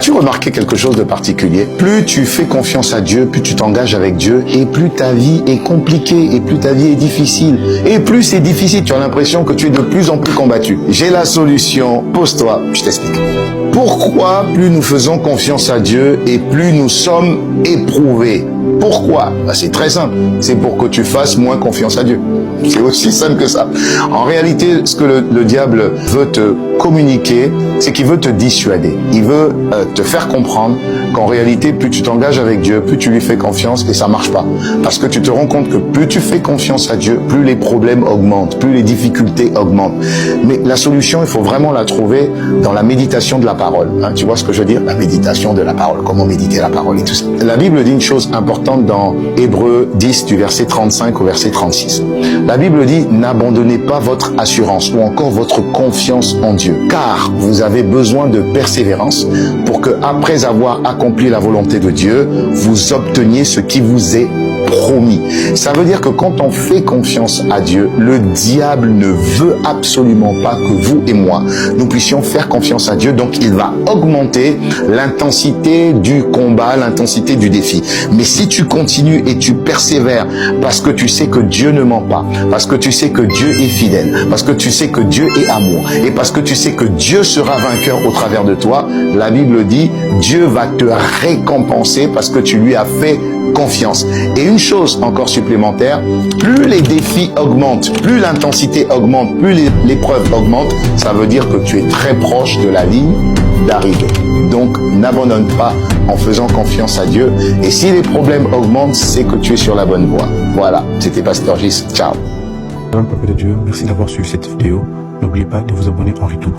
As-tu remarqué quelque chose de particulier? Plus tu fais confiance à Dieu, plus tu t'engages avec Dieu, et plus ta vie est compliquée, et plus ta vie est difficile. Et plus c'est difficile, tu as l'impression que tu es de plus en plus combattu. J'ai la solution, pose-toi, je t'explique. Pourquoi plus nous faisons confiance à Dieu et plus nous sommes éprouvés? Pourquoi? C'est très simple. C'est pour que tu fasses moins confiance à Dieu. C'est aussi simple que ça. En réalité, ce que le diable veut te communiquer, c'est qu'il veut te dissuader. Il veut te faire comprendre qu'en réalité, plus tu t'engages avec Dieu, plus tu lui fais confiance et ça marche pas. Parce que tu te rends compte que plus tu fais confiance à Dieu, plus les problèmes augmentent, plus les difficultés augmentent. Mais la solution, il faut vraiment la trouver dans la méditation de la parole. Tu vois ce que je veux dire? La méditation de la parole. Comment méditer la parole et tout ça. La Bible dit une chose importante dans Hébreux 10 du verset 35 au verset 36. La Bible dit, n'abandonnez pas votre assurance ou encore votre confiance en Dieu, car vous avez besoin de persévérance pour que, après avoir accompli la volonté de Dieu, vous obteniez ce qui vous est promis. Ça veut dire que quand on fait confiance à Dieu, le diable ne veut absolument pas que vous et moi, nous puissions faire confiance à Dieu. Donc, il va augmenter l'intensité du combat, l'intensité du défi. Mais si tu continues et tu persévères parce que tu sais que Dieu ne ment pas, parce que tu sais que Dieu est fidèle, parce que tu sais que Dieu est amour, et parce que tu sais que Dieu sera vainqueur au travers de toi, la Bible dit, Dieu va te récompenser parce que tu lui as fait confiance. Et une chose encore supplémentaire, plus les défis augmentent, plus l'intensité augmente, plus l'épreuve augmente, ça veut dire que tu es très proche de la ligne d'arrivée. Donc, n'abandonne pas en faisant confiance à Dieu. Et si les problèmes augmentent, c'est que tu es sur la bonne voie. Voilà, c'était Pasteur Gis. Ciao. Peuple de Dieu, merci d'avoir suivi cette vidéo. N'oubliez pas de vous abonner en retour.